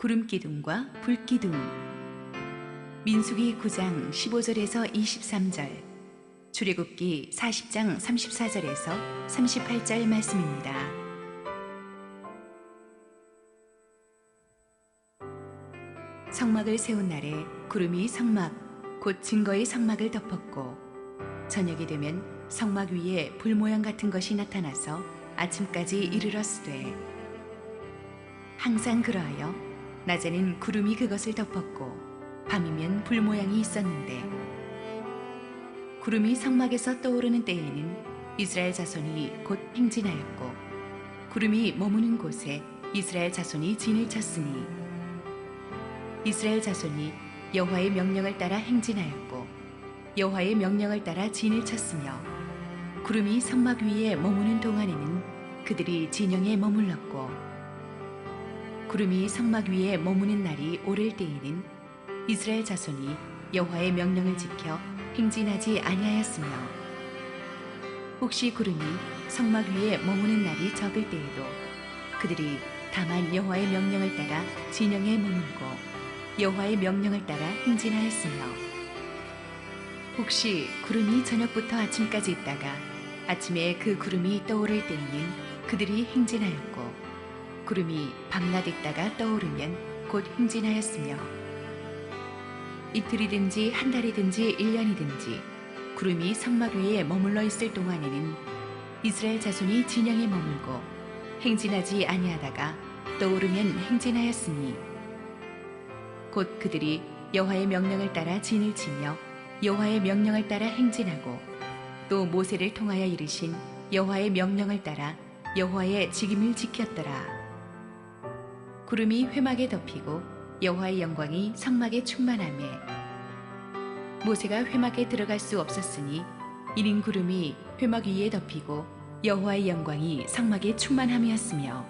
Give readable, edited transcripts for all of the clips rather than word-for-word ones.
구름기둥과 불기둥. 민수기 9장 15절에서 23절, 출애굽기 40장 34절에서 38절 말씀입니다. 성막을 세운 날에 구름이 성막, 곧 증거의 성막을 덮었고, 저녁이 되면 성막 위에 불 모양 같은 것이 나타나서 아침까지 이르렀으되, 항상 그러하여 낮에는 구름이 그것을 덮었고 밤이면 불 모양이 있었는데, 구름이 성막에서 떠오르는 때에는 이스라엘 자손이 곧 행진하였고, 구름이 머무는 곳에 이스라엘 자손이 진을 쳤으니, 이스라엘 자손이 여호와의 명령을 따라 행진하였고 여호와의 명령을 따라 진을 쳤으며, 구름이 성막 위에 머무는 동안에는 그들이 진영에 머물렀고, 구름이 성막 위에 머무는 날이 오를 때에는 이스라엘 자손이 여호와의 명령을 지켜 행진하지 아니하였으며, 혹시 구름이 성막 위에 머무는 날이 적을 때에도 그들이 다만 여호와의 명령을 따라 진영에 머물고 여호와의 명령을 따라 행진하였으며, 혹시 구름이 저녁부터 아침까지 있다가 아침에 그 구름이 떠오를 때에는 그들이 행진하였고, 구름이 밤낮 있다가 떠오르면 곧 행진하였으며, 이틀이든지 한 달이든지 1년이든지 구름이 성막 위에 머물러 있을 동안에는 이스라엘 자손이 진영에 머물고 행진하지 아니하다가 떠오르면 행진하였으니, 곧 그들이 여호와의 명령을 따라 진을 치며 여호와의 명령을 따라 행진하고, 또 모세를 통하여 이르신 여호와의 명령을 따라 여호와의 직임을 지켰더라. 구름이 회막에 덮이고 여호와의 영광이 성막에 충만하매, 모세가 회막에 들어갈 수 없었으니 이는 구름이 회막 위에 덮이고 여호와의 영광이 성막에 충만함이었으며,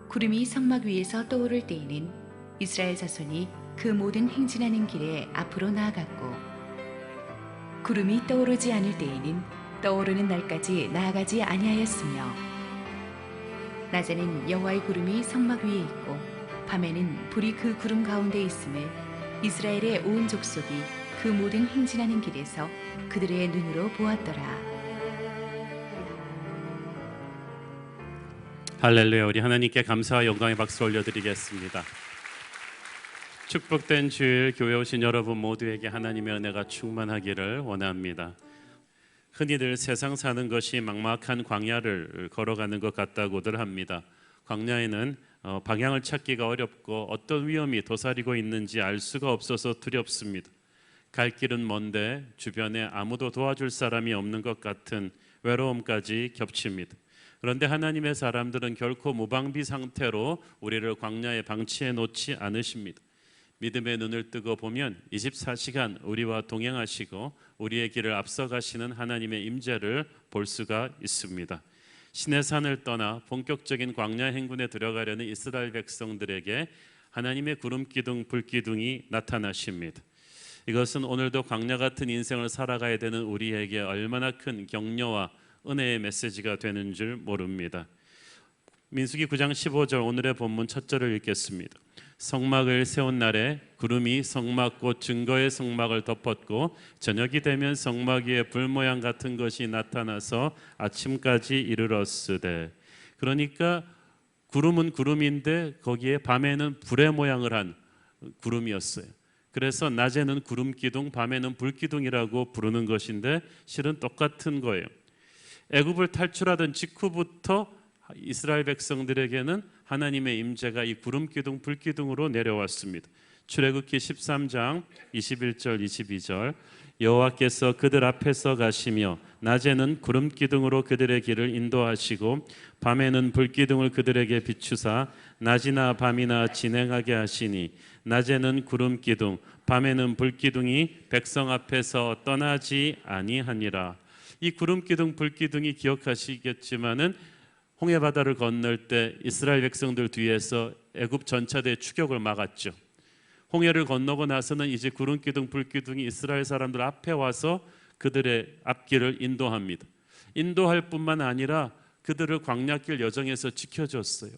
구름이 성막 위에서 떠오를 때에는 이스라엘 자손이 그 모든 행진하는 길에 앞으로 나아갔고, 구름이 떠오르지 않을 때에는 떠오르는 날까지 나아가지 아니하였으며, 낮에는 여호와의 구름이 성막 위에 있고 밤에는 불이 그 구름 가운데 있음을 이스라엘의 온 족속이 그 모든 행진하는 길에서 그들의 눈으로 보았더라. 할렐루야. 우리 하나님께 감사와 영광의 박수 올려드리겠습니다. 축복된 주일, 교회 오신 여러분 모두에게 하나님의 은혜가 충만하기를 원합니다. 흔히들 세상 사는 것이 막막한 광야를 걸어가는 것 같다고들 합니다. 광야에는 방향을 찾기가 어렵고 어떤 위험이 도사리고 있는지 알 수가 없어서 두렵습니다. 갈 길은 먼데 주변에 아무도 도와줄 사람이 없는 것 같은 외로움까지 겹칩니다. 그런데 하나님의 사람들은 결코 무방비 상태로 우리를 광야에 방치해 놓지 않으십니다. 믿음의 눈을 뜨고 보면 24시간 우리와 동행하시고 우리의 길을 앞서가시는 하나님의 임재를 볼 수가 있습니다. 시내산을 떠나 본격적인 광야 행군에 들어가려는 이스라엘 백성들에게 하나님의 구름기둥, 불기둥이 나타나십니다. 이것은 오늘도 광야 같은 인생을 살아가야 되는 우리에게 얼마나 큰 격려와 은혜의 메시지가 되는 줄 모릅니다. 민수기 9장 15절 오늘의 본문 첫 절을 읽겠습니다. 성막을 세운 날에 구름이 성막 곧 증거의 성막을 덮었고 저녁이 되면 성막 위에 불 모양 같은 것이 나타나서 아침까지 이르렀으되. 그러니까 구름은 구름인데 거기에 밤에는 불의 모양을 한 구름이었어요. 그래서 낮에는 구름기둥, 밤에는 불기둥이라고 부르는 것인데 실은 똑같은 거예요. 애굽을 탈출하던 직후부터 이스라엘 백성들에게는 하나님의 임재가 이 구름기둥, 불기둥으로 내려왔습니다. 출애굽기 13장 21절 22절 여호와께서 그들 앞에서 가시며 낮에는 구름기둥으로 그들의 길을 인도하시고 밤에는 불기둥을 그들에게 비추사 낮이나 밤이나 진행하게 하시니 낮에는 구름기둥 밤에는 불기둥이 백성 앞에서 떠나지 아니하니라. 이 구름기둥 불기둥이 기억하시겠지만은 홍해바다를 건널 때 이스라엘 백성들 뒤에서 애굽 전차대의 추격을 막았죠. 홍해를 건너고 나서는 이제 구름기둥 불기둥이 이스라엘 사람들 앞에 와서 그들의 앞길을 인도합니다. 인도할 뿐만 아니라 그들을 광야길 여정에서 지켜줬어요.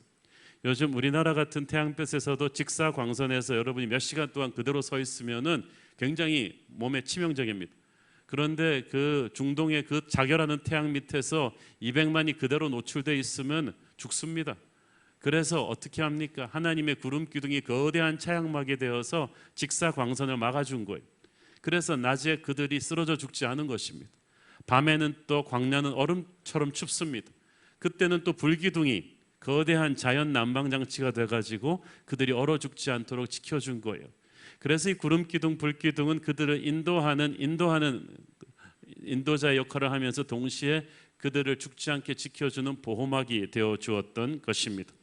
요즘 우리나라 같은 태양볕에서도 직사광선에서 여러분이 몇 시간 동안 그대로 서 있으면은 굉장히 몸에 치명적입니다. 그런데 그 중동의 그 자결하는 태양 밑에서 200만이 그대로 노출돼 있으면 죽습니다. 그래서 어떻게 합니까? 하나님의 구름 기둥이 거대한 차양막이 되어서 직사광선을 막아준 거예요. 그래서 낮에 그들이 쓰러져 죽지 않은 것입니다. 밤에는 또 광야는 얼음처럼 춥습니다. 그때는 또 불기둥이 거대한 자연 난방장치가 돼가지고 그들이 얼어 죽지 않도록 지켜준 거예요. 그래서 이 구름 기둥, 불 기둥은 그들을 인도하는 인도자의 역할을 하면서 동시에 그들을 죽지 않게 지켜주는 보호막이 되어 주었던 것입니다.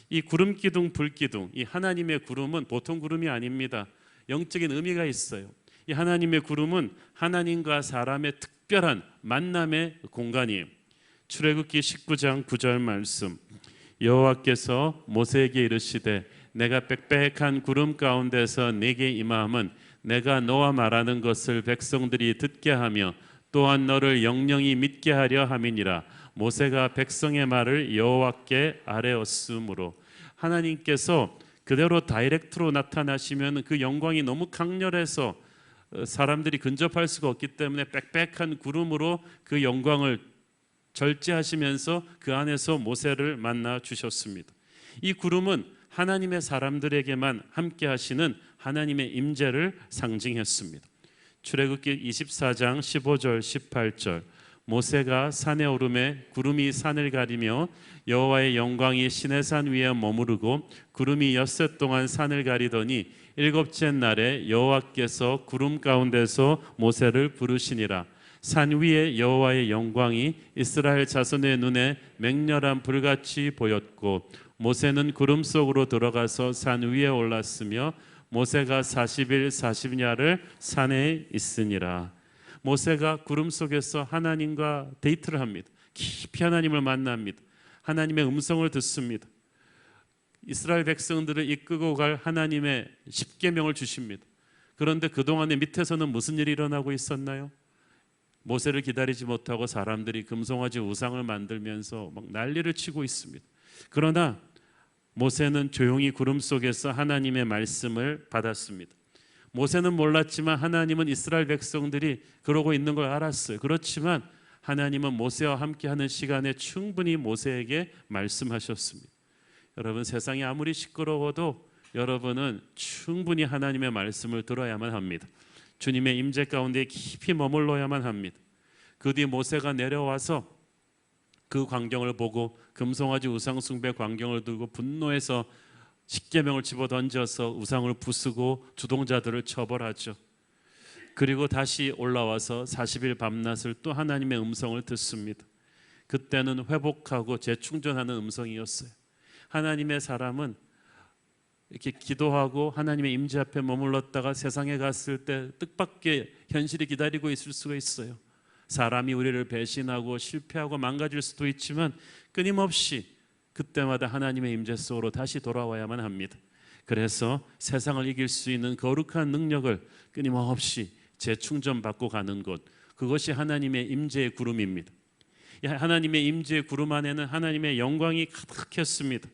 이 구름 기둥, 불 기둥, 이 하나님의 구름은 보통 구름이 아닙니다. 영적인 의미가 있어요. 이 하나님의 구름은 하나님과 사람의 특별한 만남의 공간이에요. 출애굽기 19장 9절 말씀, 여호와께서 모세에게 이르시되 내가 빽빽한 구름 가운데서 네게 임함은 내가 너와 말하는 것을 백성들이 듣게 하며 또한 너를 영영히 믿게 하려 함이니라. 모세가 백성의 말을 여호와께 아뢰었으므로, 하나님께서 그대로 다이렉트로 나타나시면 그 영광이 너무 강렬해서 사람들이 근접할 수가 없기 때문에 빽빽한 구름으로 그 영광을 절제하시면서 그 안에서 모세를 만나 주셨습니다. 이 구름은 하나님의 사람들에게만 함께 하시는 하나님의 임재를 상징했습니다. 출애굽기 24장 15절 18절, 모세가 산에 오르매 구름이 산을 가리며 여호와의 영광이 시내산 위에 머무르고 구름이 엿새 동안 산을 가리더니 일곱째 날에 여호와께서 구름 가운데서 모세를 부르시니라. 산 위에 여호와의 영광이 이스라엘 자손의 눈에 맹렬한 불같이 보였고 모세는 구름 속으로 들어가서 산 위에 올랐으며 모세가 40일 40야를 산에 있으니라. 모세가 구름 속에서 하나님과 데이트를 합니다. 깊이 하나님을 만납니다. 하나님의 음성을 듣습니다. 이스라엘 백성들을 이끌고 갈 하나님의 십계명을 주십니다. 그런데 그동안에 밑에서는 무슨 일이 일어나고 있었나요? 모세를 기다리지 못하고 사람들이 금송아지 우상을 만들면서 막 난리를 치고 있습니다. 그러나 모세는 조용히 구름 속에서 하나님의 말씀을 받았습니다. 모세는 몰랐지만 하나님은 이스라엘 백성들이 그러고 있는 걸 알았어요. 그렇지만 하나님은 모세와 함께하는 시간에 충분히 모세에게 말씀하셨습니다. 여러분, 세상이 아무리 시끄러워도 여러분은 충분히 하나님의 말씀을 들어야만 합니다. 주님의 임재 가운데 깊이 머물러야만 합니다. 그 뒤 모세가 내려와서 그 광경을 보고 금송아지 우상 숭배 광경을 두고 분노해서 십계명을 집어던져서 우상을 부수고 주동자들을 처벌하죠. 그리고 다시 올라와서 40일 밤낮을 또 하나님의 음성을 듣습니다. 그때는 회복하고 재충전하는 음성이었어요. 하나님의 사람은 이렇게 기도하고 하나님의 임재 앞에 머물렀다가 세상에 갔을 때 뜻밖의 현실이 기다리고 있을 수가 있어요. 사람이 우리를 배신하고 실패하고 망가질 수도 있지만 끊임없이 그때마다 하나님의 임재 속으로 다시 돌아와야만 합니다. 그래서 세상을 이길 수 있는 거룩한 능력을 끊임없이 재충전받고 가는 것, 그것이 하나님의 임재의 구름입니다. 하나님의 임재의 구름 안에는 하나님의 영광이 가득했습니다.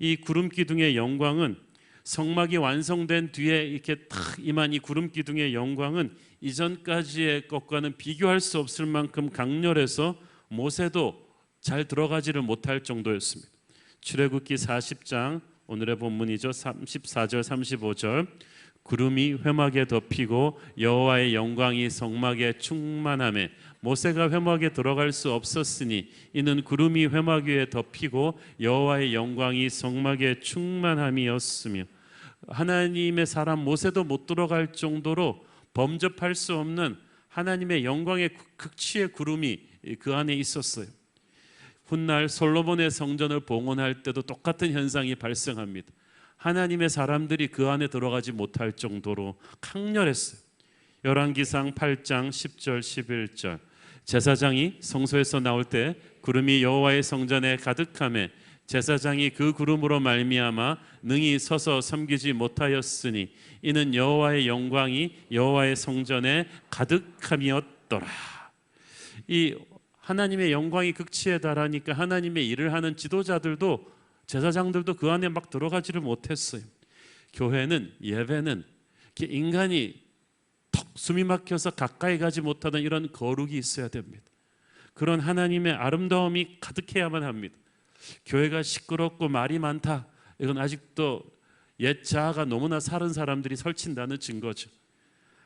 이 구름 기둥의 영광은 성막이 완성된 뒤에 이렇게 탁 임한 이 구름 기둥의 영광은 이전까지의 것과는 비교할 수 없을 만큼 강렬해서 모세도 잘 들어가지를 못할 정도였습니다. 출애굽기 40장 오늘의 본문이죠. 34절 35절, 구름이 회막에 덮이고 여호와의 영광이 성막에 충만하매 모세가 회막에 들어갈 수 없었으니 이는 구름이 회막 위에 덮이고 여호와의 영광이 성막에 충만함이었으며, 하나님의 사람 모세도 못 들어갈 정도로 범접할 수 없는 하나님의 영광의 극치의 구름이 그 안에 있었어요. 훗날 솔로몬의 성전을 봉헌할 때도 똑같은 현상이 발생합니다. 하나님의 사람들이 그 안에 들어가지 못할 정도로 강렬했어요. 열왕기상 8장 10절 11절, 제사장이 성소에서 나올 때 구름이 여호와의 성전에 가득하매 제사장이 그 구름으로 말미암아 능히 서서 섬기지 못하였으니 이는 여호와의 영광이 여호와의 성전에 가득함이었더라. 이 하나님의 영광이 극치에 달하니까 하나님의 일을 하는 지도자들도 제사장들도 그 안에 막 들어가지를 못했어요. 교회는, 예배는 인간이 턱 숨이 막혀서 가까이 가지 못하는 이런 거룩이 있어야 됩니다. 그런 하나님의 아름다움이 가득해야만 합니다. 교회가 시끄럽고 말이 많다, 이건 아직도 옛 자아가 너무나 사른 사람들이 설친다는 증거죠.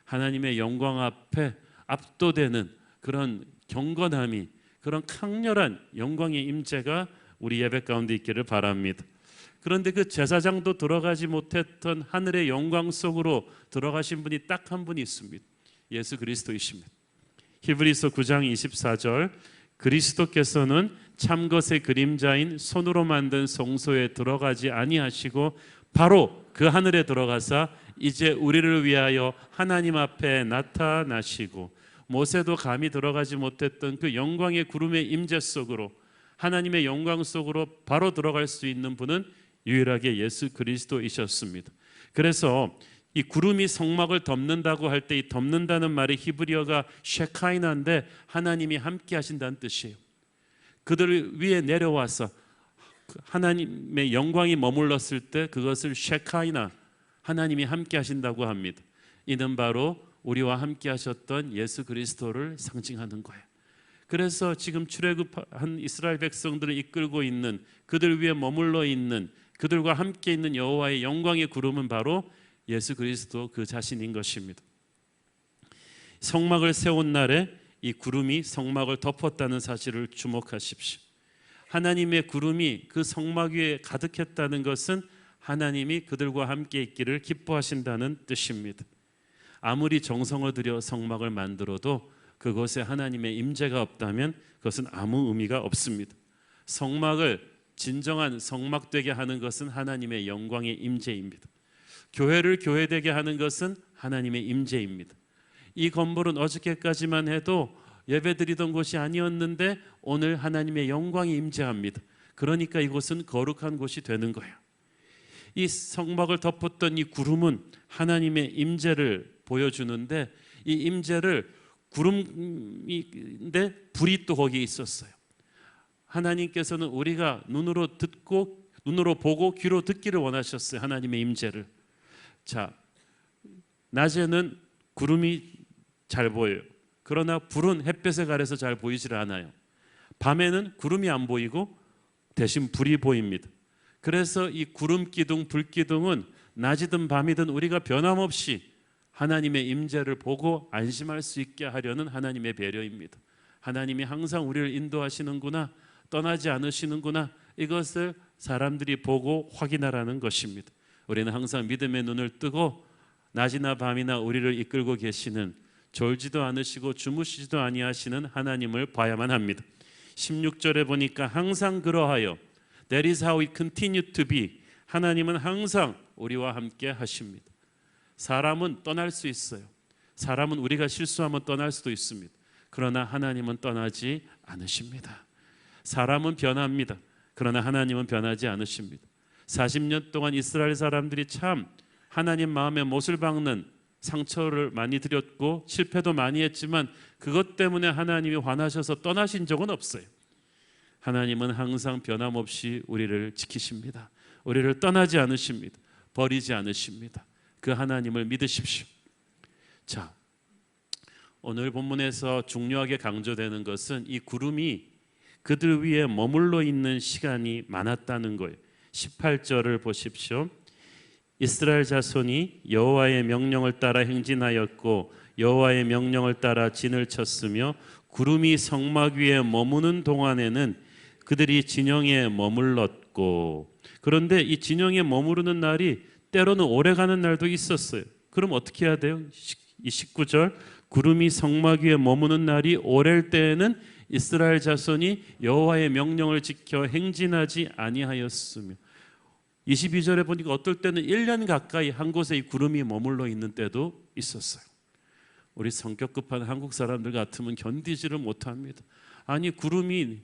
하나님의 영광 앞에 압도되는 그런 경건함이, 그런 강렬한 영광의 임재가 우리 예배 가운데 있기를 바랍니다. 그런데 그 제사장도 들어가지 못했던 하늘의 영광 속으로 들어가신 분이 딱 한 분이 있습니다. 예수 그리스도이십니다. 히브리서 9장 24절, 그리스도께서는 참것의 그림자인 손으로 만든 성소에 들어가지 아니하시고 바로 그 하늘에 들어가사 이제 우리를 위하여 하나님 앞에 나타나시고, 모세도 감히 들어가지 못했던 그 영광의 구름의 임재 속으로, 하나님의 영광 속으로 바로 들어갈 수 있는 분은 유일하게 예수 그리스도이셨습니다. 그래서 이 구름이 성막을 덮는다고 할 때 이 덮는다는 말이 히브리어가 쉐카이나인데 하나님이 함께 하신다는 뜻이에요. 그들 위에 내려와서 하나님의 영광이 머물렀을 때 그것을 쉐카이나, 하나님이 함께 하신다고 합니다. 이는 바로 우리와 함께 하셨던 예수 그리스도를 상징하는 거예요. 그래서 지금 출애굽한 이스라엘 백성들을 이끌고 있는, 그들 위에 머물러 있는, 그들과 함께 있는 여호와의 영광의 구름은 바로 예수 그리스도 그 자신인 것입니다. 성막을 세운 날에 이 구름이 성막을 덮었다는 사실을 주목하십시오. 하나님의 구름이 그 성막 위에 가득했다는 것은 하나님이 그들과 함께 있기를 기뻐하신다는 뜻입니다. 아무리 정성을 들여 성막을 만들어도 그곳에 하나님의 임재가 없다면 그것은 아무 의미가 없습니다. 성막을 진정한 성막되게 하는 것은 하나님의 영광의 임재입니다. 교회를 교회되게 하는 것은 하나님의 임재입니다. 이 건물은 어저께까지만 해도 예배드리던 곳이 아니었는데 오늘 하나님의 영광이 임재합니다. 그러니까 이곳은 거룩한 곳이 되는 거예요. 이 성막을 덮었던 이 구름은 하나님의 임재를 보여주는데, 이 임재를 구름인데 불이 또 거기에 있었어요. 하나님께서는 우리가 눈으로 듣고, 눈으로 보고 귀로 듣기를 원하셨어요. 하나님의 임재를. 자, 낮에는 구름이 잘 보여요. 그러나 불은 햇볕에 가려서 잘 보이질 않아요. 밤에는 구름이 안 보이고 대신 불이 보입니다. 그래서 이 구름 기둥, 불 기둥은 낮이든 밤이든 우리가 변함없이 하나님의 임재를 보고 안심할 수 있게 하려는 하나님의 배려입니다. 하나님이 항상 우리를 인도하시는구나, 떠나지 않으시는구나, 이것을 사람들이 보고 확인하라는 것입니다. 우리는 항상 믿음의 눈을 뜨고 낮이나 밤이나 우리를 이끌고 계시는, 졸지도 않으시고 주무시지도 아니하시는 하나님을 봐야만 합니다. 16절에 보니까 항상 그러하여, That is how we continue to be. 하나님은 항상 우리와 함께 하십니다. 사람은 떠날 수 있어요. 사람은 우리가 실수하면 떠날 수도 있습니다. 그러나 하나님은 떠나지 않으십니다. 사람은 변합니다. 그러나 하나님은 변하지 않으십니다. 40년 동안 이스라엘 사람들이 참 하나님 마음에 못을 박는 상처를 많이 드렸고 실패도 많이 했지만 그것 때문에 하나님이 화나셔서 떠나신 적은 없어요. 하나님은 항상 변함없이 우리를 지키십니다. 우리를 떠나지 않으십니다. 버리지 않으십니다. 그 하나님을 믿으십시오. 자, 오늘 본문에서 중요하게 강조되는 것은 이 구름이 그들 위에 머물러 있는 시간이 많았다는 거예요. 18절을 보십시오. 이스라엘 자손이 여호와의 명령을 따라 행진하였고 여호와의 명령을 따라 진을 쳤으며 구름이 성막 위에 머무는 동안에는 그들이 진영에 머물렀고. 그런데 이 진영에 머무르는 날이 때로는 오래가는 날도 있었어요. 그럼 어떻게 해야 돼요? 이 19절, 구름이 성막 위에 머무는 날이 오래일 때에는 이스라엘 자손이 여호와의 명령을 지켜 행진하지 아니하였으며. 22절에 보니까 어떨 때는 1년 가까이 한 곳에 이 구름이 머물러 있는 때도 있었어요. 우리 성격 급한 한국 사람들 같으면 견디지를 못합니다. 아니, 구름이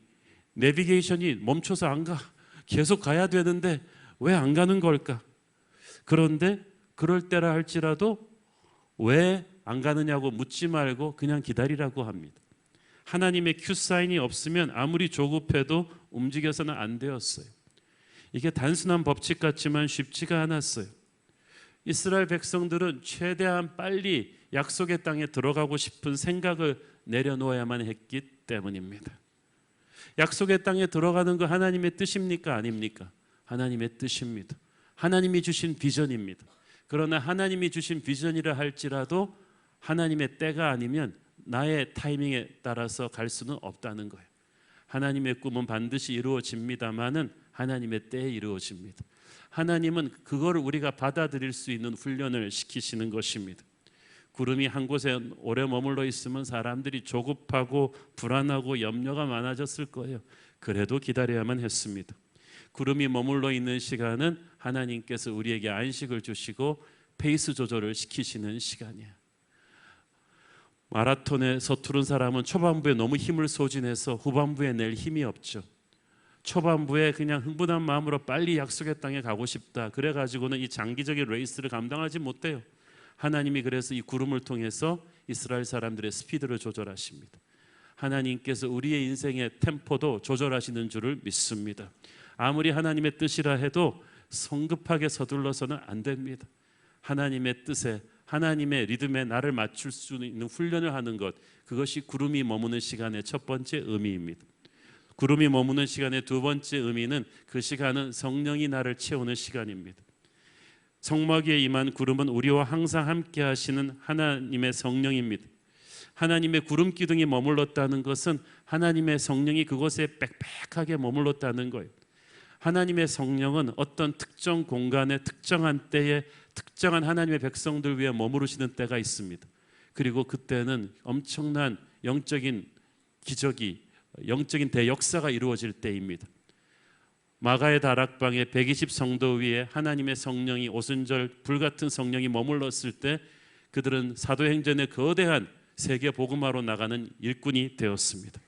내비게이션이 멈춰서 안 가. 계속 가야 되는데 왜 안 가는 걸까? 그런데 그럴 때라 할지라도 왜 안 가느냐고 묻지 말고 그냥 기다리라고 합니다. 하나님의 큐사인이 없으면 아무리 조급해도 움직여서는 안 되었어요. 이게 단순한 법칙 같지만 쉽지가 않았어요. 이스라엘 백성들은 최대한 빨리 약속의 땅에 들어가고 싶은 생각을 내려놓아야만 했기 때문입니다. 약속의 땅에 들어가는 거 하나님의 뜻입니까? 아닙니까? 하나님의 뜻입니다. 하나님이 주신 비전입니다. 그러나 하나님이 주신 비전이라 할지라도 하나님의 때가 아니면 나의 타이밍에 따라서 갈 수는 없다는 거예요. 하나님의 꿈은 반드시 이루어집니다마는 하나님의 때에 이루어집니다. 하나님은 그걸 우리가 받아들일 수 있는 훈련을 시키시는 것입니다. 구름이 한 곳에 오래 머물러 있으면 사람들이 조급하고 불안하고 염려가 많아졌을 거예요. 그래도 기다려야만 했습니다. 구름이 머물러 있는 시간은 하나님께서 우리에게 안식을 주시고 페이스 조절을 시키시는 시간이에요. 마라톤에 서투른 사람은 초반부에 너무 힘을 소진해서 후반부에 낼 힘이 없죠. 초반부에 그냥 흥분한 마음으로 빨리 약속의 땅에 가고 싶다. 그래가지고는 이 장기적인 레이스를 감당하지 못해요. 하나님이 그래서 이 구름을 통해서 이스라엘 사람들의 스피드를 조절하십니다. 하나님께서 우리의 인생의 템포도 조절하시는 줄을 믿습니다. 아무리 하나님의 뜻이라 해도 성급하게 서둘러서는 안 됩니다. 하나님의 뜻에 하나님의 리듬에 나를 맞출 수 있는 훈련을 하는 것, 그것이 구름이 머무는 시간의 첫 번째 의미입니다. 구름이 머무는 시간의 두 번째 의미는 그 시간은 성령이 나를 채우는 시간입니다. 성막위에 임한 구름은 우리와 항상 함께 하시는 하나님의 성령입니다. 하나님의 구름 기둥이 머물렀다는 것은 하나님의 성령이 그곳에 빽빽하게 머물렀다는 거예요. 하나님의 성령은 어떤 특정 공간에 특정한 때에 특정한 하나님의 백성들 위해 머무르시는 때가 있습니다. 그리고 그때는 엄청난 영적인 기적이, 영적인 대역사가 이루어질 때입니다. 마가의 다락방에 120 성도 위에 하나님의 성령이 오순절 불같은 성령이 머물렀을 때 그들은 사도행전의 거대한 세계 복음화로 나가는 일꾼이 되었습니다.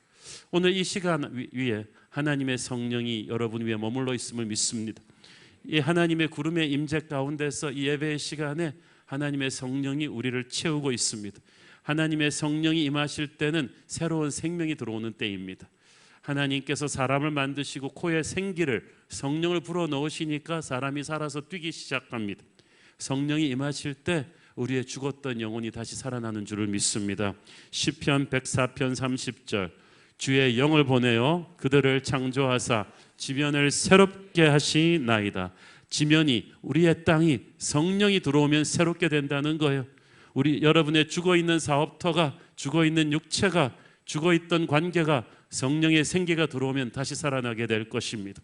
오늘 이 시간 위에 하나님의 성령이 여러분 위에 머물러 있음을 믿습니다. 이 하나님의 구름의 임재 가운데서 이 예배의 시간에 하나님의 성령이 우리를 채우고 있습니다. 하나님의 성령이 임하실 때는 새로운 생명이 들어오는 때입니다. 하나님께서 사람을 만드시고 코에 생기를, 성령을 불어넣으시니까 사람이 살아서 뛰기 시작합니다. 성령이 임하실 때 우리의 죽었던 영혼이 다시 살아나는 줄을 믿습니다. 시편 104편 30절, 주의 영을 보내어 그들을 창조하사 지면을 새롭게 하시나이다. 지면이, 우리의 땅이 성령이 들어오면 새롭게 된다는 거예요. 우리 여러분의 죽어있는 사업터가, 죽어있는 육체가, 죽어있던 관계가 성령의 생기가 들어오면 다시 살아나게 될 것입니다.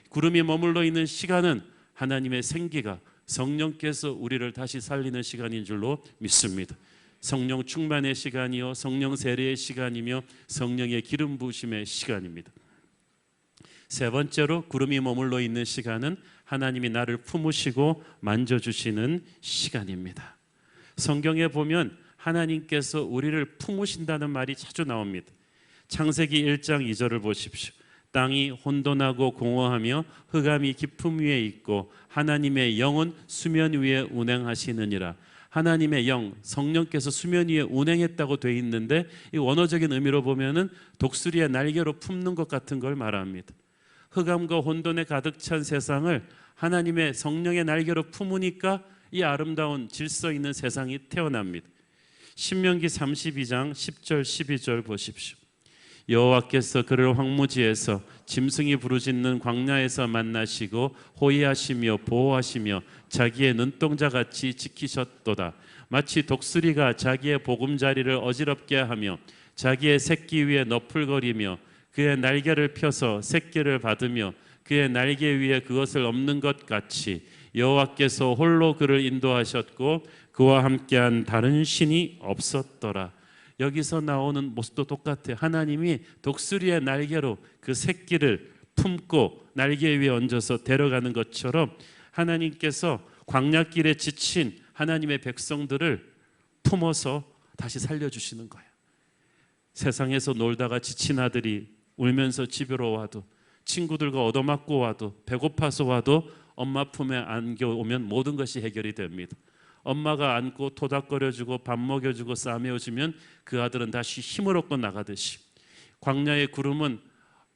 구름이 머물러 있는 시간은 하나님의 생기가, 성령께서 우리를 다시 살리는 시간인 줄로 믿습니다. 성령 충만의 시간이요, 성령 세례의 시간이며 성령의 기름 부으심의 시간입니다. 세 번째로 구름이 머물러 있는 시간은 하나님이 나를 품으시고 만져주시는 시간입니다. 성경에 보면 하나님께서 우리를 품으신다는 말이 자주 나옵니다. 창세기 1장 2절을 보십시오. 땅이 혼돈하고 공허하며 흑암이 깊음 위에 있고 하나님의 영은 수면 위에 운행하시느니라. 하나님의 영, 성령께서 수면 위에 운행했다고 돼 있는데 이 원어적인 의미로 보면은 독수리의 날개로 품는 것 같은 걸 말합니다. 흑암과 혼돈에 가득 찬 세상을 하나님의 성령의 날개로 품으니까 이 아름다운 질서 있는 세상이 태어납니다. 신명기 32장 10절 12절 보십시오. 여호와께서 그를 황무지에서 짐승이 부르짖는 광야에서 만나시고 호위하시며 보호하시며 자기의 눈동자같이 지키셨도다. 마치 독수리가 자기의 보금자리를 어지럽게 하며 자기의 새끼 위에 너풀거리며 그의 날개를 펴서 새끼를 받으며 그의 날개 위에 그것을 엎는 것 같이 여호와께서 홀로 그를 인도하셨고 그와 함께한 다른 신이 없었더라. 여기서 나오는 모습도 똑같아요. 하나님이 독수리의 날개로 그 새끼를 품고 날개 위에 얹어서 데려가는 것처럼 하나님께서 광야길에 지친 하나님의 백성들을 품어서 다시 살려주시는 거예요. 세상에서 놀다가 지친 아들이 울면서 집으로 와도, 친구들과 얻어맞고 와도, 배고파서 와도 엄마 품에 안겨오면 모든 것이 해결이 됩니다. 엄마가 안고 토닥거려주고 밥 먹여주고 싸매어주면 그 아들은 다시 힘을 얻고 나가듯이 광야의 구름은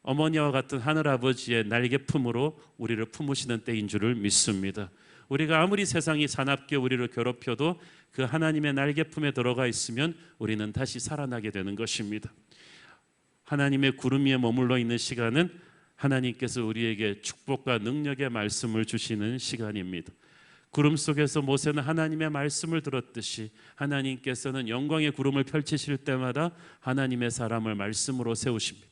어머니와 같은 하늘아버지의 날개품으로 우리를 품으시는 때인 줄을 믿습니다. 우리가 아무리 세상이 사납게 우리를 괴롭혀도 그 하나님의 날개품에 들어가 있으면 우리는 다시 살아나게 되는 것입니다. 하나님의 구름 위에 머물러 있는 시간은 하나님께서 우리에게 축복과 능력의 말씀을 주시는 시간입니다. 구름 속에서 모세는 하나님의 말씀을 들었듯이 하나님께서는 영광의 구름을 펼치실 때마다 하나님의 사람을 말씀으로 세우십니다.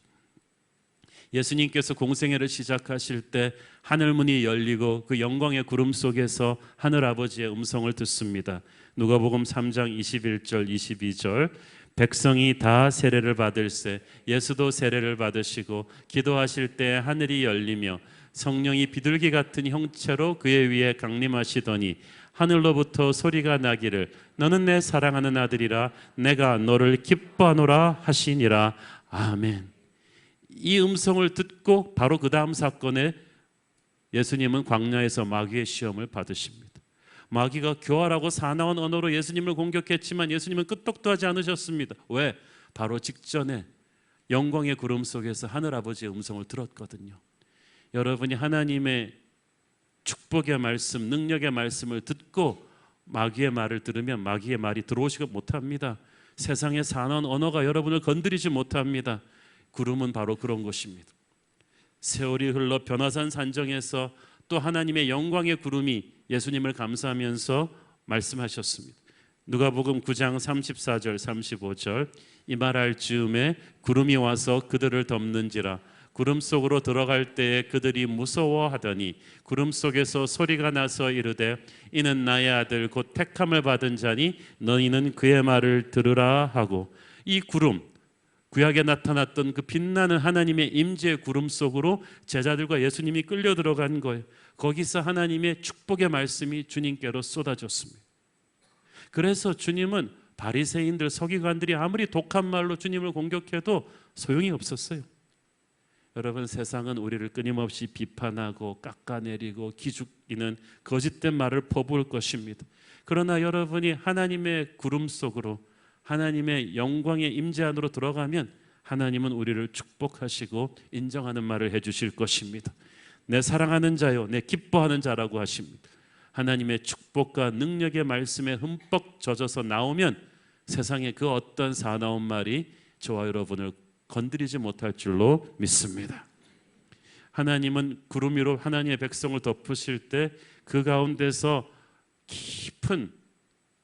예수님께서 공생애를 시작하실 때 하늘문이 열리고 그 영광의 구름 속에서 하늘아버지의 음성을 듣습니다. 누가복음 3장 21절 22절 백성이 다 세례를 받을세 예수도 세례를 받으시고 기도하실 때 하늘이 열리며 성령이 비둘기 같은 형체로 그의 위에 강림하시더니 하늘로부터 소리가 나기를 너는 내 사랑하는 아들이라 내가 너를 기뻐하노라 하시니라. 아멘. 이 음성을 듣고 바로 그 다음 사건에 예수님은 광야에서 마귀의 시험을 받으십니다. 마귀가 교활하고 사나운 언어로 예수님을 공격했지만 예수님은 끄떡도 하지 않으셨습니다. 왜? 바로 직전에 영광의 구름 속에서 하늘아버지의 음성을 들었거든요. 여러분이 하나님의 축복의 말씀, 능력의 말씀을 듣고 마귀의 말을 들으면 마귀의 말이 들어오지가 못합니다. 세상의 사나운 언어가 여러분을 건드리지 못합니다. 구름은 바로 그런 것입니다. 세월이 흘러 변화산 산정에서 또 하나님의 영광의 구름이 예수님을 감싸면서 말씀하셨습니다. 누가복음 9장 34절 35절 이 말할 즈음에 구름이 와서 그들을 덮는지라 구름 속으로 들어갈 때에 그들이 무서워하더니 구름 속에서 소리가 나서 이르되 이는 나의 아들 곧 택함을 받은 자니 너희는 그의 말을 들으라 하고 이 구름 구약에 나타났던 그 빛나는 하나님의 임재의 구름 속으로 제자들과 예수님이 끌려 들어간 거예요. 거기서 하나님의 축복의 말씀이 주님께로 쏟아졌습니다. 그래서 주님은 바리새인들 서기관들이 아무리 독한 말로 주님을 공격해도 소용이 없었어요. 여러분 세상은 우리를 끊임없이 비판하고 깎아내리고 기죽이는 거짓된 말을 퍼부을 것입니다. 그러나 여러분이 하나님의 구름 속으로 하나님의 영광의 임재 안으로 들어가면 하나님은 우리를 축복하시고 인정하는 말을 해주실 것입니다. 내 사랑하는 자요 내 기뻐하는 자라고 하십니다. 하나님의 축복과 능력의 말씀에 흠뻑 젖어서 나오면 세상의 그 어떤 사나운 말이 저와 여러분을 건드리지 못할 줄로 믿습니다. 하나님은 구름 위로 하나님의 백성을 덮으실 때 그 가운데서 깊은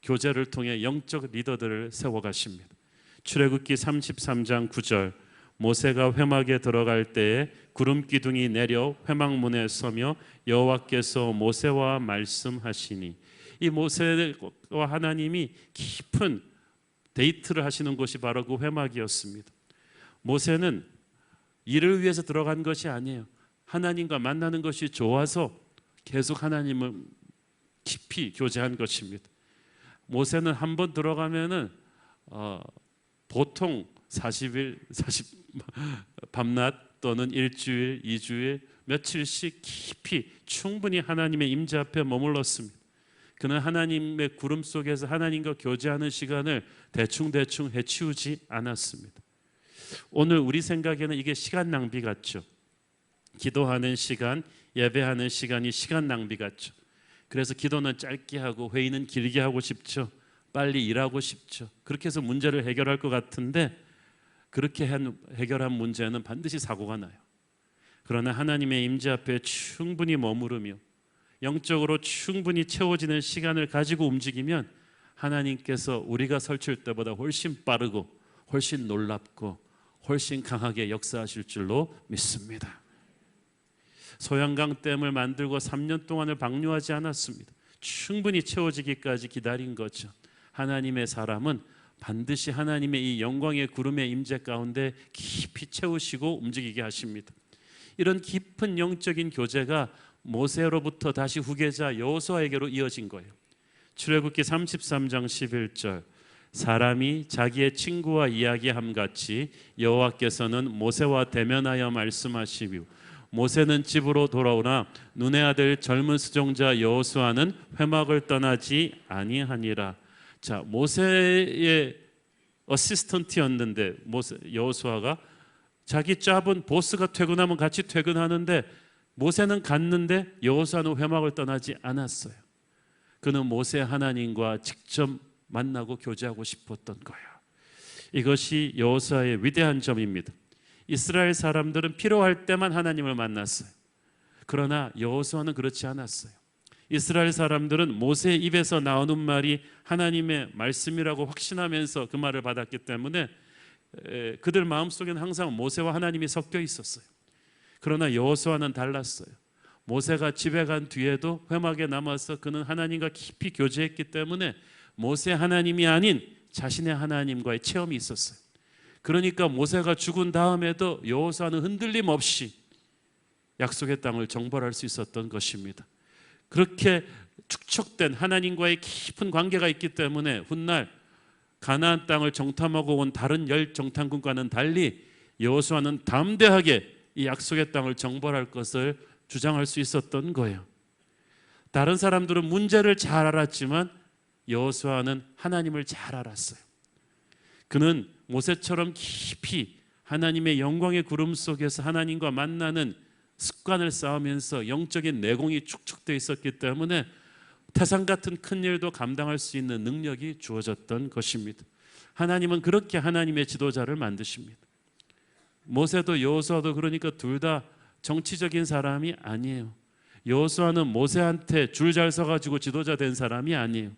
교제를 통해 영적 리더들을 세워가십니다. 출애굽기 33장 9절 모세가 회막에 들어갈 때에 구름 기둥이 내려 회막문에 서며 여호와께서 모세와 말씀하시니 이 모세와 하나님이 깊은 데이트를 하시는 곳이 바로 그 회막이었습니다. 모세는 일을 위해서 들어간 것이 아니에요. 하나님과 만나는 것이 좋아서 계속 하나님을 깊이 교제한 것입니다. 모세는 한 번 들어가면은 보통 40일, 밤낮 또는 일주일, 2주일, 며칠씩 깊이 충분히 하나님의 임재 앞에 머물렀습니다. 그는 하나님의 구름 속에서 하나님과 교제하는 시간을 대충 해치우지 않았습니다. 오늘 우리 생각에는 이게 시간 낭비 같죠. 기도하는 시간, 예배하는 시간이 시간 낭비 같죠. 그래서 기도는 짧게 하고 회의는 길게 하고 싶죠. 빨리 일하고 싶죠. 그렇게 해서 문제를 해결할 것 같은데 그렇게 해결한 문제는 반드시 사고가 나요. 그러나 하나님의 임재 앞에 충분히 머무르며 영적으로 충분히 채워지는 시간을 가지고 움직이면 하나님께서 우리가 설칠 때보다 훨씬 빠르고 훨씬 놀랍고 훨씬 강하게 역사하실 줄로 믿습니다. 소양강 댐을 만들고 3년 동안을 방류하지 않았습니다. 충분히 채워지기까지 기다린 거죠. 하나님의 사람은 반드시 하나님의 이 영광의 구름의 임재 가운데 깊이 채우시고 움직이게 하십니다. 이런 깊은 영적인 교제가 모세로부터 다시 후계자 여호수아에게로 이어진 거예요. 출애굽기 33장 11절 사람이 자기의 친구와 이야기함 같이 여호와께서는 모세와 대면하여 말씀하시며 모세는 집으로 돌아오나 눈의 아들 젊은 수종자 여호수아는 회막을 떠나지 아니하니라. 자, 모세의 어시스턴트였는데 여호수아가 자기 잡은 보스가 퇴근하면 같이 퇴근하는데 모세는 갔는데 여호수아는 회막을 떠나지 않았어요. 그는 모세 하나님과 직접 만나고 교제하고 싶었던 거예요. 이것이 여호수아의 위대한 점입니다. 이스라엘 사람들은 필요할 때만 하나님을 만났어요. 그러나 여호수아는 그렇지 않았어요. 이스라엘 사람들은 모세의 입에서 나오는 말이 하나님의 말씀이라고 확신하면서 그 말을 받았기 때문에 그들 마음속에는 항상 모세와 하나님이 섞여 있었어요. 그러나 여호수아는 달랐어요. 모세가 집에 간 뒤에도 회막에 남아서 그는 하나님과 깊이 교제했기 때문에 모세 하나님이 아닌 자신의 하나님과의 체험이 있었어요. 그러니까 모세가 죽은 다음에도 여호수아는 흔들림 없이 약속의 땅을 정벌할 수 있었던 것입니다. 그렇게 축적된 하나님과의 깊은 관계가 있기 때문에 훗날 가나안 땅을 정탐하고 온 다른 10 정탐꾼과는 달리 여호수아는 담대하게 이 약속의 땅을 정벌할 것을 주장할 수 있었던 거예요. 다른 사람들은 문제를 잘 알았지만 여호수아는 하나님을 잘 알았어요. 그는 모세처럼 깊이 하나님의 영광의 구름 속에서 하나님과 만나는 습관을 쌓으면서 영적인 내공이 축적되어 있었기 때문에 태산 같은 큰 일도 감당할 수 있는 능력이 주어졌던 것입니다. 하나님은 그렇게 하나님의 지도자를 만드십니다. 모세도 여호수아도 그러니까 둘 다 정치적인 사람이 아니에요. 여호수아는 모세한테 줄 잘 서가지고 지도자 된 사람이 아니에요.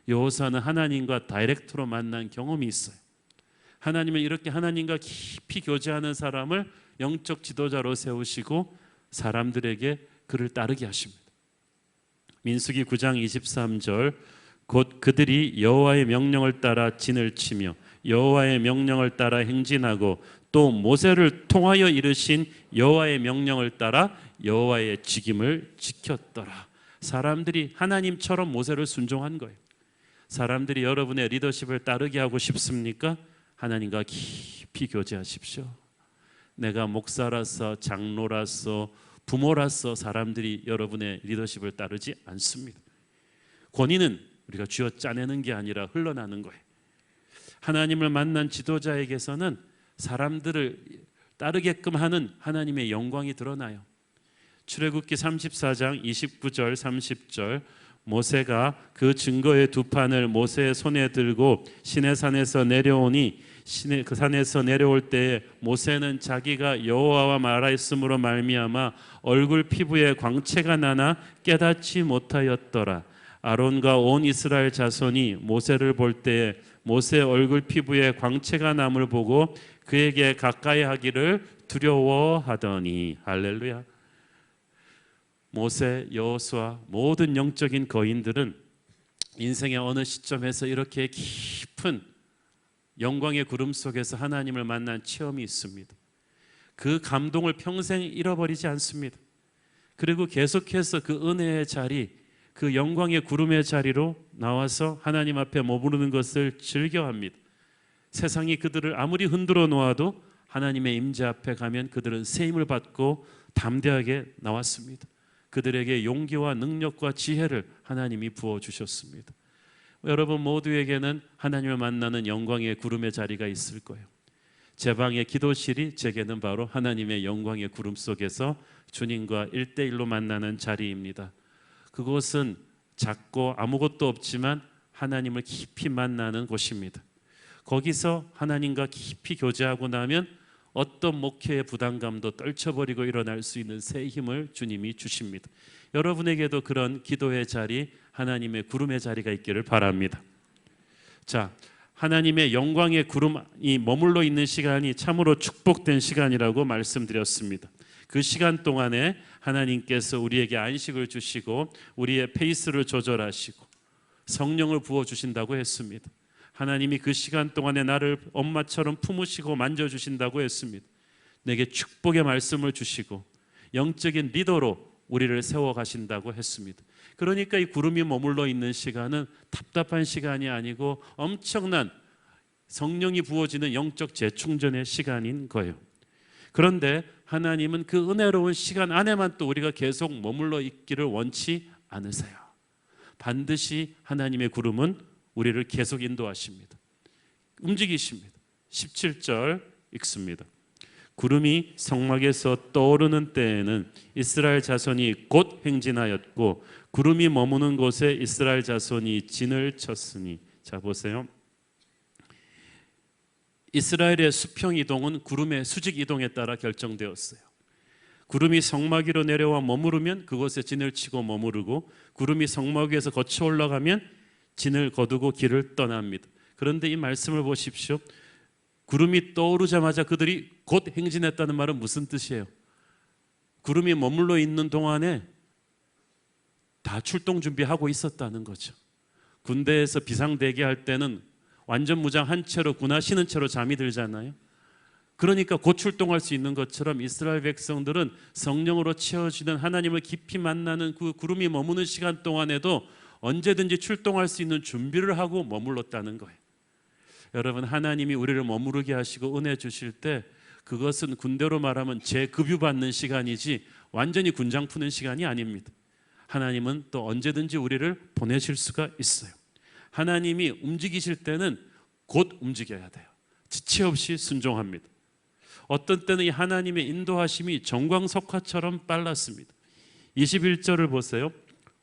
여호수아는 하나님과 다이렉트로 만난 경험이 있어요. 하나님은 이렇게 하나님과 깊이 교제하는 사람을 영적 지도자로 세우시고 사람들에게 그를 따르게 하십니다. 민수기 9장 23절 곧 그들이 여호와의 명령을 따라 진을 치며 여호와의 명령을 따라 행진하고 또 모세를 통하여 이르신 여호와의 명령을 따라 여호와의 직임을 지켰더라. 사람들이 하나님처럼 모세를 순종한 거예요. 사람들이 여러분의 리더십을 따르게 하고 싶습니까? 하나님과 깊이 교제하십시오. 내가 목사라서 장로라서 부모라서 사람들이 여러분의 리더십을 따르지 않습니다. 권위는 우리가 쥐어 짜내는 게 아니라 흘러나는 거예요. 하나님을 만난 지도자에게서는 사람들을 따르게끔 하는 하나님의 영광이 드러나요. 출애굽기 34장 29절 30절 모세가 그 증거의 두 판을 모세의 손에 들고 시내산에서 내려오니 그 산에서 내려올 때에 모세는 자기가 여호와와 말하였으므로 말미암아 얼굴 피부에 광채가 나나 깨닫지 못하였더라. 아론과 온 이스라엘 자손이 모세를 볼 때에 모세 얼굴 피부에 광채가 남을 보고 그에게 가까이 하기를 두려워하더니. 할렐루야. 모세, 여호수아 모든 영적인 거인들은 인생의 어느 시점에서 이렇게 깊은 영광의 구름 속에서 하나님을 만난 체험이 있습니다. 그 감동을 평생 잃어버리지 않습니다. 그리고 계속해서 그 은혜의 자리, 그 영광의 구름의 자리로 나와서 하나님 앞에 머무르는 것을 즐겨합니다. 세상이 그들을 아무리 흔들어 놓아도 하나님의 임재 앞에 가면 그들은 새 힘을 받고 담대하게 나왔습니다. 그들에게 용기와 능력과 지혜를 하나님이 부어주셨습니다. 여러분 모두에게는 하나님을 만나는 영광의 구름의 자리가 있을 거예요. 제 방의 기도실이 제게는 바로 하나님의 영광의 구름 속에서 주님과 1대1로 만나는 자리입니다. 그곳은 작고 아무것도 없지만 하나님을 깊이 만나는 곳입니다. 거기서 하나님과 깊이 교제하고 나면 어떤 목회의 부담감도 떨쳐버리고 일어날 수 있는 새 힘을 주님이 주십니다. 여러분에게도 그런 기도의 자리, 하나님의 구름의 자리가 있기를 바랍니다. 자, 하나님의 영광의 구름이 머물러 있는 시간이 참으로 축복된 시간이라고 말씀드렸습니다. 그 시간 동안에 하나님께서 우리에게 안식을 주시고 우리의 페이스를 조절하시고 성령을 부어주신다고 했습니다. 하나님이 그 시간 동안에 나를 엄마처럼 품으시고 만져주신다고 했습니다. 내게 축복의 말씀을 주시고 영적인 리더로 우리를 세워가신다고 했습니다. 그러니까 이 구름이 머물러 있는 시간은 답답한 시간이 아니고 엄청난 성령이 부어지는 영적 재충전의 시간인 거예요. 그런데 하나님은 그 은혜로운 시간 안에만 또 우리가 계속 머물러 있기를 원치 않으세요. 반드시 하나님의 구름은 우리를 계속 인도하십니다. 움직이십니다. 17절 읽습니다. 구름이 성막에서 떠오르는 때에는 이스라엘 자손이 곧 행진하였고 구름이 머무는 곳에 이스라엘 자손이 진을 쳤으니. 자 보세요. 이스라엘의 수평 이동은 구름의 수직 이동에 따라 결정되었어요. 구름이 성막 위로 내려와 머무르면 그곳에 진을 치고 머무르고, 구름이 성막 위에서 거쳐 올라가면 진을 거두고 길을 떠납니다. 그런데 이 말씀을 보십시오. 구름이 떠오르자마자 그들이 곧 행진했다는 말은 무슨 뜻이에요? 구름이 머물러 있는 동안에 다 출동 준비하고 있었다는 거죠. 군대에서 비상대기할 때는 완전 무장 한 채로 군화 신은 채로 잠이 들잖아요. 그러니까 곧 출동할 수 있는 것처럼 이스라엘 백성들은 성령으로 채워지는 하나님을 깊이 만나는 그 구름이 머무는 시간 동안에도 언제든지 출동할 수 있는 준비를 하고 머물렀다는 거예요. 여러분, 하나님이 우리를 머무르게 하시고 은혜 주실 때 그것은 군대로 말하면 재급유 받는 시간이지 완전히 군장 푸는 시간이 아닙니다. 하나님은 또 언제든지 우리를 보내실 수가 있어요. 하나님이 움직이실 때는 곧 움직여야 돼요. 지체 없이 순종합니다. 어떤 때는 이 하나님의 인도하심이 정광석화처럼 빨랐습니다. 21절을 보세요.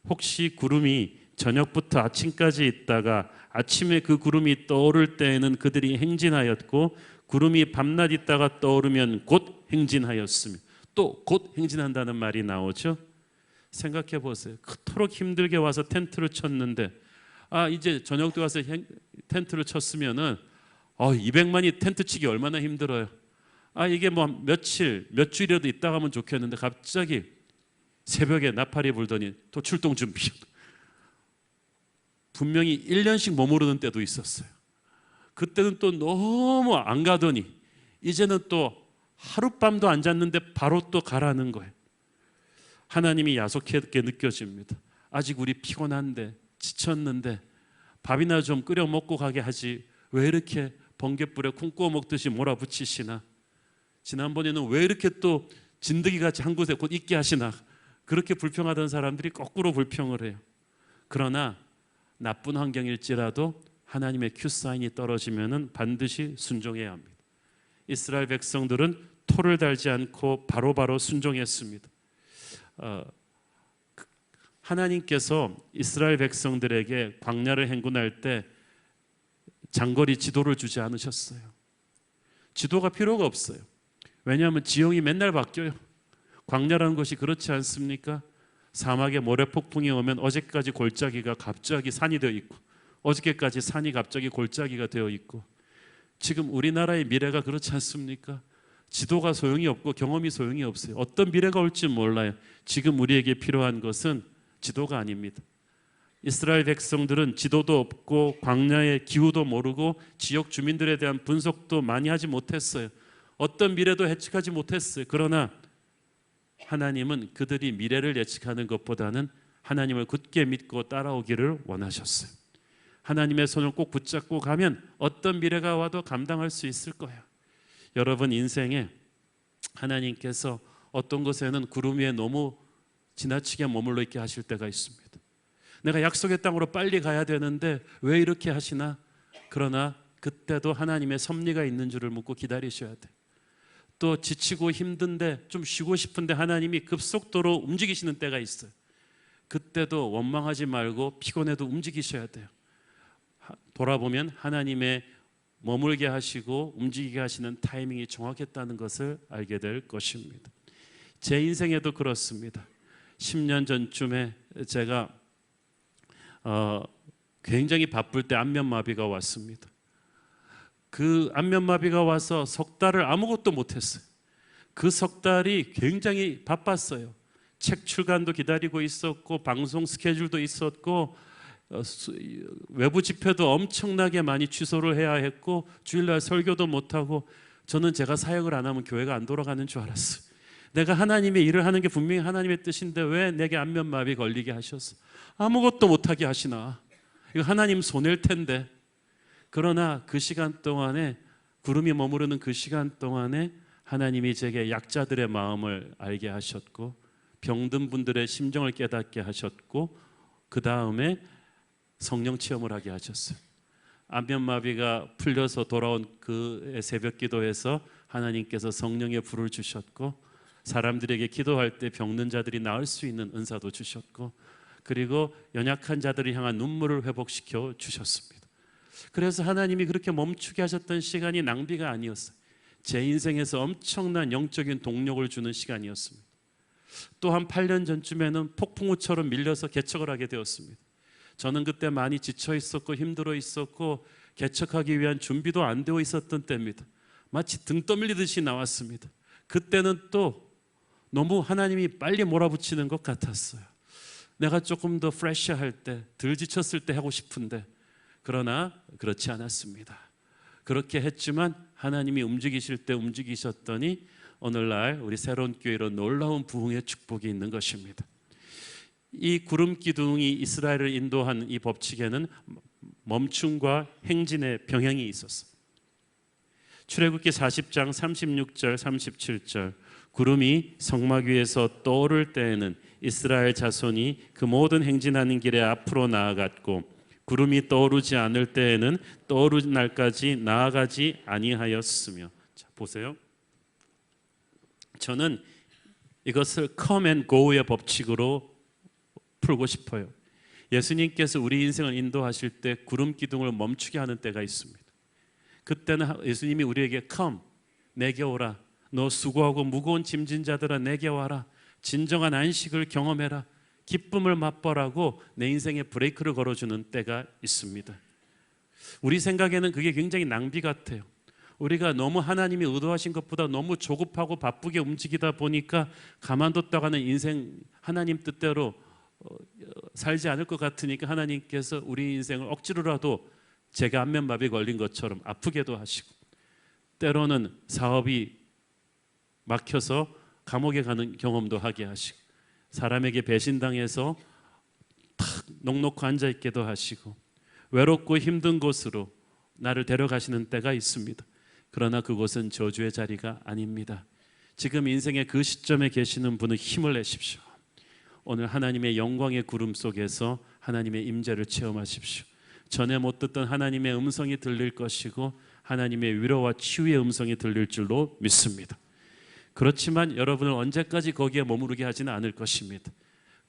혹시 구름이 저녁부터 아침까지 있다가 아침에 그 구름이 떠오를 때에는 그들이 행진하였고 구름이 밤낮 있다가 떠오르면 곧 행진하였으며. 또 곧 행진한다는 말이 나오죠. 생각해 보세요. 그토록 힘들게 와서 텐트를 쳤는데 이제 저녁 때 와서 텐트를 쳤으면은 200만이 텐트 치기 얼마나 힘들어요. 이게 뭐 며칠 몇 주일이라도 있다 가면 좋겠는데 갑자기 새벽에 나팔이 불더니 또 출동 준비. 분명히 1년씩 머무르는 때도 있었어요. 그때는 또 너무 안 가더니 이제는 또 하룻밤도 안 잤는데 바로 또 가라는 거예요. 하나님이 야속하게 느껴집니다. 아직 우리 피곤한데 지쳤는데 밥이나 좀 끓여 먹고 가게 하지 왜 이렇게 번갯불에 콩 구워 먹듯이 몰아붙이시나. 지난번에는 왜 이렇게 또 진드기같이 한 곳에 곧 있게 하시나. 그렇게 불평하던 사람들이 거꾸로 불평을 해요. 그러나 나쁜 환경일지라도 하나님의 큐사인이 떨어지면 반드시 순종해야 합니다. 이스라엘 백성들은 토를 달지 않고 바로바로 순종했습니다. 하나님께서 이스라엘 백성들에게 광야를 행군할 때 장거리 지도를 주지 않으셨어요. 지도가 필요가 없어요. 왜냐하면 지형이 맨날 바뀌어요. 광야라는 것이 그렇지 않습니까? 사막에 모래폭풍이 오면 어제까지 골짜기가 갑자기 산이 되어 있고 어저께까지 산이 갑자기 골짜기가 되어 있고, 지금 우리나라의 미래가 그렇지 않습니까? 지도가 소용이 없고 경험이 소용이 없어요. 어떤 미래가 올지 몰라요. 지금 우리에게 필요한 것은 지도가 아닙니다. 이스라엘 백성들은 지도도 없고 광야의 기후도 모르고 지역 주민들에 대한 분석도 많이 하지 못했어요. 어떤 미래도 예측하지 못했어요. 그러나 하나님은 그들이 미래를 예측하는 것보다는 하나님을 굳게 믿고 따라오기를 원하셨어요. 하나님의 손을 꼭 붙잡고 가면 어떤 미래가 와도 감당할 수 있을 거예요. 여러분 인생에 하나님께서 어떤 것에는 구름 위에 너무 지나치게 머물러 있게 하실 때가 있습니다. 내가 약속의 땅으로 빨리 가야 되는데 왜 이렇게 하시나? 그러나 그때도 하나님의 섭리가 있는 줄을 묻고 기다리셔야 돼요. 또 지치고 힘든데 좀 쉬고 싶은데 하나님이 급속도로 움직이시는 때가 있어요. 그때도 원망하지 말고 피곤해도 움직이셔야 돼요. 돌아보면 하나님의 머물게 하시고 움직이게 하시는 타이밍이 정확했다는 것을 알게 될 것입니다. 제 인생에도 그렇습니다. 10년 전쯤에 제가 굉장히 바쁠 때 안면마비가 왔습니다. 그 안면마비가 와서 석 달을 아무것도 못했어요. 그 석 달이 굉장히 바빴어요. 책 출간도 기다리고 있었고 방송 스케줄도 있었고 외부 집회도 엄청나게 많이 취소를 해야 했고 주일날 설교도 못하고, 저는 제가 사역을 안 하면 교회가 안 돌아가는 줄 알았어요. 내가 하나님의 일을 하는 게 분명히 하나님의 뜻인데 왜 내게 안면마비 걸리게 하셨어? 아무것도 못하게 하시나? 이거 하나님 손해일 텐데. 그러나 그 시간 동안에, 구름이 머무르는 그 시간 동안에 하나님이 제게 약자들의 마음을 알게 하셨고 병든 분들의 심정을 깨닫게 하셨고 그 다음에 성령 체험을 하게 하셨어요. 안면마비가 풀려서 돌아온 그 새벽 기도에서 하나님께서 성령의 불을 주셨고, 사람들에게 기도할 때 병든 자들이 나을 수 있는 은사도 주셨고, 그리고 연약한 자들을 향한 눈물을 회복시켜 주셨습니다. 그래서 하나님이 그렇게 멈추게 하셨던 시간이 낭비가 아니었어요. 제 인생에서 엄청난 영적인 동력을 주는 시간이었습니다. 또 한 8년 전쯤에는 폭풍우처럼 밀려서 개척을 하게 되었습니다. 저는 그때 많이 지쳐 있었고 힘들어 있었고 개척하기 위한 준비도 안 되어 있었던 때입니다. 마치 등 떠밀리듯이 나왔습니다. 그때는 또 너무 하나님이 빨리 몰아붙이는 것 같았어요. 내가 조금 더 프레시할 때, 덜 지쳤을 때 하고 싶은데, 그러나 그렇지 않았습니다. 그렇게 했지만 하나님이 움직이실 때 움직이셨더니 오늘날 우리 새로운 교회로 놀라운 부흥의 축복이 있는 것입니다. 이 구름 기둥이 이스라엘을 인도한 이 법칙에는 멈춤과 행진의 병행이 있었어요. 출애굽기 40장 36절 37절, 구름이 성막 위에서 떠오를 때에는 이스라엘 자손이 그 모든 행진하는 길에 앞으로 나아갔고, 구름이 떠오르지 않을 때에는 떠오르는 날까지 나아가지 아니하였으며. 자, 보세요. 저는 이것을 come and go의 법칙으로 풀고 싶어요. 예수님께서 우리 인생을 인도하실 때 구름 기둥을 멈추게 하는 때가 있습니다. 그때는 예수님이 우리에게 come, 내게 오라. 너 수고하고 무거운 짐진 자들아 내게 와라. 진정한 안식을 경험해라. 기쁨을 맛보라고 내 인생에 브레이크를 걸어주는 때가 있습니다. 우리 생각에는 그게 굉장히 낭비 같아요. 우리가 너무 하나님이 의도하신 것보다 너무 조급하고 바쁘게 움직이다 보니까 가만뒀다가는 인생 하나님 뜻대로 살지 않을 것 같으니까 하나님께서 우리 인생을 억지로라도 제가 안면마비 걸린 것처럼 아프게도 하시고, 때로는 사업이 막혀서 감옥에 가는 경험도 하게 하시고, 사람에게 배신당해서 탁 넋놓고 앉아있게도 하시고, 외롭고 힘든 곳으로 나를 데려가시는 때가 있습니다. 그러나 그곳은 저주의 자리가 아닙니다. 지금 인생의 그 시점에 계시는 분은 힘을 내십시오. 오늘 하나님의 영광의 구름 속에서 하나님의 임재를 체험하십시오. 전에 못 듣던 하나님의 음성이 들릴 것이고 하나님의 위로와 치유의 음성이 들릴 줄로 믿습니다. 그렇지만 여러분을 언제까지 거기에 머무르게 하지는 않을 것입니다.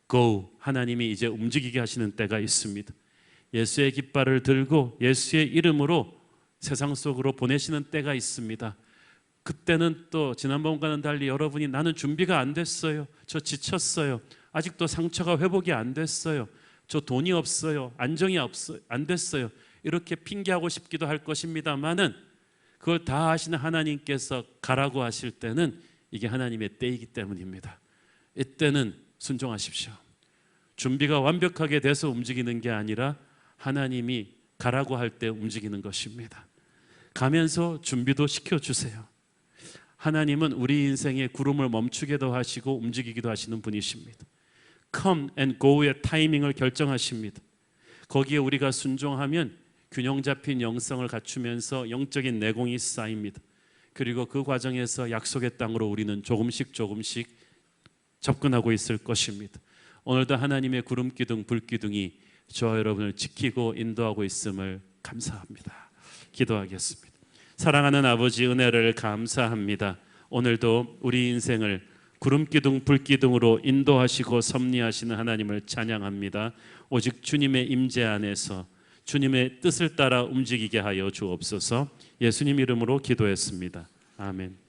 Go! 하나님이 이제 움직이게 하시는 때가 있습니다. 예수의 깃발을 들고 예수의 이름으로 세상 속으로 보내시는 때가 있습니다. 그때는 또 지난번과는 달리 여러분이 나는 준비가 안 됐어요. 저 지쳤어요. 아직도 상처가 회복이 안 됐어요. 저 돈이 없어요. 안정이 안 됐어요. 이렇게 핑계하고 싶기도 할 것입니다만은 그걸 다 아시는 하나님께서 가라고 하실 때는 이게 하나님의 때이기 때문입니다. 이때는 순종하십시오. 준비가 완벽하게 돼서 움직이는 게 아니라 하나님이 가라고 할 때 움직이는 것입니다. 가면서 준비도 시켜주세요. 하나님은 우리 인생의 구름을 멈추게도 하시고 움직이기도 하시는 분이십니다. Come and go의 타이밍을 결정하십니다. 거기에 우리가 순종하면 균형 잡힌 영성을 갖추면서 영적인 내공이 쌓입니다. 그리고 그 과정에서 약속의 땅으로 우리는 조금씩 접근하고 있을 것입니다. 오늘도 하나님의 구름 기둥, 불 기둥이 저와 여러분을 지키고 인도하고 있음을 감사합니다. 기도하겠습니다. 사랑하는 아버지, 은혜를 감사합니다. 오늘도 우리 인생을 구름 기둥, 불 기둥으로 인도하시고 섭리하시는 하나님을 찬양합니다. 오직 주님의 임재 안에서 주님의 뜻을 따라 움직이게 하여 주옵소서. 예수님 이름으로 기도했습니다. 아멘.